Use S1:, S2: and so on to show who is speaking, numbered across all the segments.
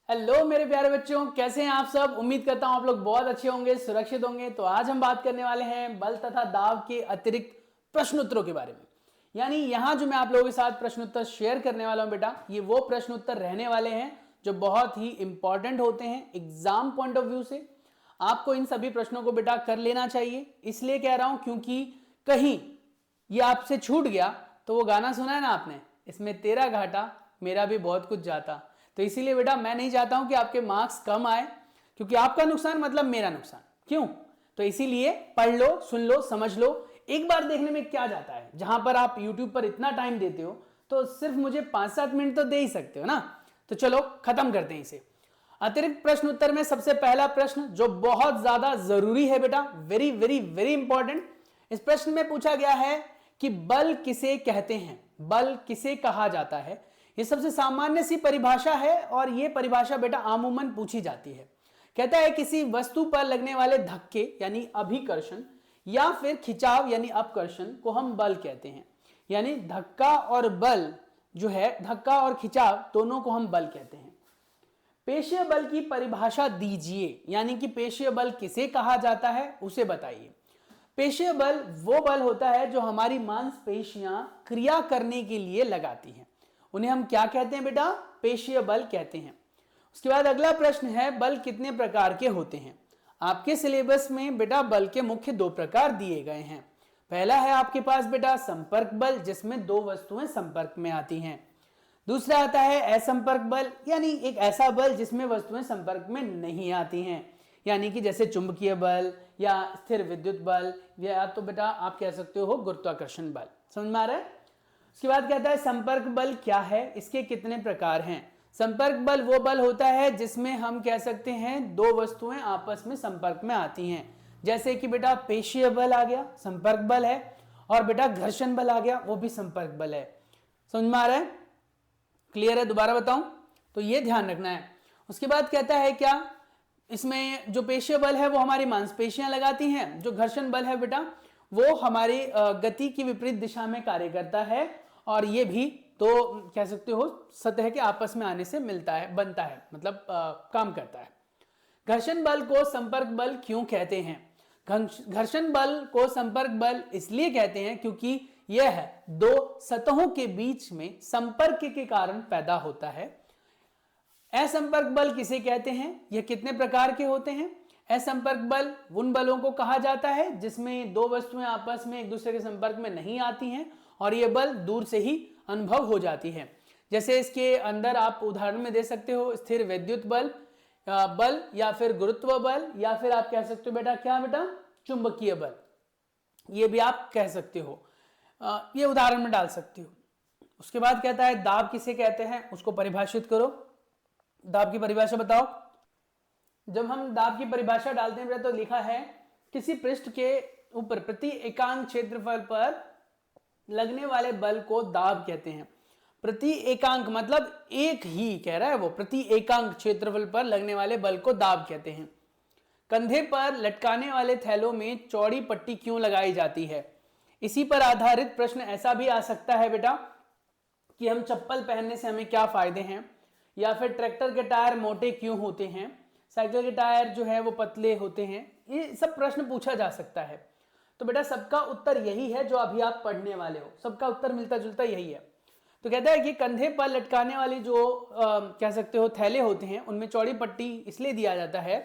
S1: Hello मेरे प्यारे बच्चों, कैसे हैं आप सब। उम्मीद करता हूं आप लोग बहुत अच्छे होंगे, सुरक्षित होंगे। तो आज हम बात करने वाले हैं बल तथा दाब के अतिरिक्त प्रश्नोत्तरों के बारे में। यानी यहां जो मैं आप लोगों के साथ प्रश्नोत्तर शेयर करने वाला हूं बेटा, ये वो प्रश्नोत्तर रहने वाले हैं जो बहुत ही इंपॉर्टेंट होते हैं एग्जाम पॉइंट ऑफ व्यू से। आपको इन सभी प्रश्नों को बेटा कर लेना चाहिए। इसलिए कह रहा हूं क्योंकि कहीं ये आपसे छूट गया तो वो गाना सुना है ना आपने, इसमें तेरा घाटा मेरा भी बहुत कुछ जाता। तो इसीलिए बेटा मैं नहीं चाहता हूं कि आपके मार्क्स कम आए, क्योंकि आपका नुकसान मतलब मेरा नुकसान। क्यों? तो इसीलिए पढ़ लो, सुन लो, समझ लो। एक बार देखने में क्या जाता है। जहां पर आप YouTube पर इतना टाइम देते हो तो सिर्फ मुझे 5-7 मिनट तो दे ही सकते हो ना। तो चलो खत्म करते हैं इसे। अतिरिक्त प्रश्न उत्तर में सबसे पहला प्रश्न जो बहुत ज्यादा जरूरी है बेटा, वेरी वेरी वेरी इंपॉर्टेंट। इस प्रश्न में पूछा गया है कि बल किसे कहते हैं, बल किसे कहा जाता है। ये सबसे सामान्य सी परिभाषा है और ये परिभाषा बेटा आमूमन पूछी जाती है। कहता है किसी वस्तु पर लगने वाले धक्के यानी अभिकर्षण या फिर खिंचाव यानी अपकर्षण को हम बल कहते हैं। यानी धक्का और बल जो है, धक्का और खिंचाव दोनों को हम बल कहते हैं। पेशीय बल की परिभाषा दीजिए, यानी कि पेशीय बल किसे कहा जाता है उसे बताइए। पेशीय बल वो बल होता है जो हमारी मांसपेशियां क्रिया करने के लिए लगाती हैं। उन्हें हम क्या कहते हैं बेटा? पेशीय बल कहते हैं। उसके बाद अगला प्रश्न है बल कितने प्रकार के होते हैं। आपके सिलेबस में बेटा बल के मुख्य 2 प्रकार दिए गए हैं। पहला है आपके पास बेटा संपर्क बल, जिसमें 2 वस्तुएं संपर्क में आती हैं। दूसरा आता है असंपर्क बल, यानी एक ऐसा बल जिसमें वस्तुएं संपर्क में नहीं आती हैं। यानी कि जैसे चुंबकीय बल या स्थिर विद्युत बल, या तो बेटा आप कह सकते हो गुरुत्वाकर्षण बल। समझ में आ रहा है? उसके बाद कहता है संपर्क बल क्या है, इसके कितने प्रकार हैं। संपर्क बल वो बल होता है जिसमें हम कह सकते हैं 2 वस्तुएं आपस में संपर्क में आती हैं। जैसे कि बेटा पेशीय बल आ गया, संपर्क बल है, और बेटा घर्षण बल आ गया, वो भी संपर्क बल है। समझ में आ रहा है? क्लियर है? दोबारा बताऊं तो ये ध्यान रखना है। उसके बाद कहता है क्या, इसमें जो पेशीय बल है वो हमारी मांसपेशियां लगाती हैं। जो घर्षण बल है बेटा वो हमारी गति की विपरीत दिशा में कार्य करता है, और ये भी तो कह सकते हो सतह के आपस में आने से मिलता है, बनता है, मतलब काम करता है। घर्षण बल को संपर्क बल क्यों कहते हैं? घर्षण बल को संपर्क बल इसलिए कहते हैं क्योंकि यह 2 सतहों के बीच में संपर्क के कारण पैदा होता है। असंपर्क बल किसे कहते हैं? यह कितने प्रकार के होते हैं? असंपर्क बल उन बलों को कहा जाता है जिसमें 2 वस्तुएं आपस में एक दूसरे के संपर्क में नहीं आती हैं और यह बल दूर से ही अनुभव हो जाती है। जैसे इसके अंदर आप उदाहरण में दे सकते हो स्थिर विद्युत बल, बल या फिर गुरुत्व बल, या फिर आप कह सकते हो बेटा क्या बेटा चुंबकीय बल, ये भी आप कह सकते हो। ये उदाहरण में डाल सकते हो। उसके बाद कहता है दाब किसे कहते हैं, उसको परिभाषित करो। दाब की परिभाषा बताओ। जब हम दाब की परिभाषा डालते हैं तो लिखा है किसी पृष्ठ के ऊपर प्रति एकांक क्षेत्रफल पर लगने वाले बल को दाब कहते हैं। प्रति एकांक मतलब एक ही कह रहा है वो, प्रति एकांक क्षेत्रफल पर लगने वाले बल को दाब कहते हैं। कंधे पर लटकाने वाले थैलों में चौड़ी पट्टी क्यों लगाई जाती है? इसी पर आधारित प्रश्न ऐसा भी आ सकता है बेटा कि हम चप्पल पहनने से हमें क्या फायदे हैं, या फिर ट्रैक्टर के टायर मोटे क्यों होते हैं, साइकिल के टायर जो है वो पतले होते हैं। ये सब प्रश्न पूछा जा सकता है। तो बेटा सबका उत्तर यही है जो अभी आप पढ़ने वाले हो, सबका उत्तर मिलता जुलता यही है। तो कहता है कि कंधे पर लटकाने वाली जो कह सकते हो थैले होते हैं उनमें चौड़ी पट्टी इसलिए दिया जाता है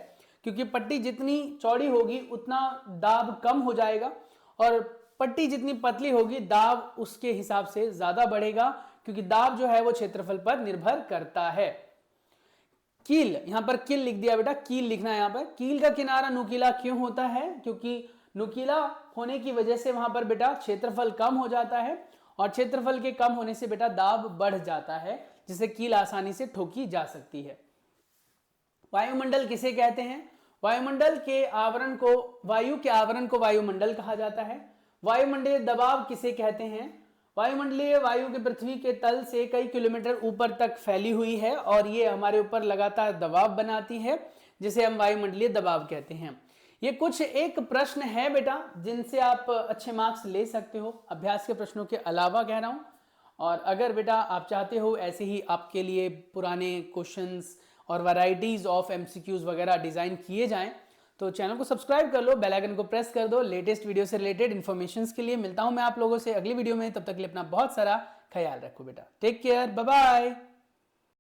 S1: क्योंकि पट्टी जितनी चौड़ी होगी उतना दाब कम हो जाएगा, और पट्टी जितनी पतली होगी दाब उसके हिसाब से ज्यादा बढ़ेगा, क्योंकि दाब जो है वो क्षेत्रफल पर निर्भर करता है। कील, यहां पर कील लिख दिया बेटा, कील लिखना है यहां पर। कील का किनारा नुकीला क्यों होता है? क्योंकि नुकीला होने की वजह से वहां पर बेटा क्षेत्रफल कम हो जाता है, और क्षेत्रफल के कम होने से बेटा दाब बढ़ जाता है, जिससे कील आसानी से ठोकी जा सकती है। वायुमंडल किसे कहते हैं? वायुमंडल के आवरण को, वायु के आवरण को वायुमंडल कहा जाता है। वायुमंडलीय दबाव किसे कहते हैं? वायुमंडलीय वायु के पृथ्वी के तल से कई किलोमीटर ऊपर तक फैली हुई है और ये हमारे ऊपर लगातार दबाव बनाती है, जिसे हम वायुमंडलीय दबाव कहते हैं। ये कुछ एक प्रश्न है बेटा जिनसे आप अच्छे मार्क्स ले सकते हो, अभ्यास के प्रश्नों के अलावा कह रहा हूं। और अगर बेटा आप चाहते हो ऐसे ही आपके लिए पुराने क्वेश्चंस और वैरायटीज ऑफ एमसीक्यूज वगैरह डिजाइन किए जाएं तो चैनल को सब्सक्राइब कर लो, बेल आइकन को प्रेस कर दो। लेटेस्ट वीडियो से रिलेटेड इन्फॉर्मेशन के लिए मिलता हूं मैं आप लोगों से अगली वीडियो में। तब तक के लिए अपना बहुत सारा ख्याल रखो बेटा। Take care, bye bye.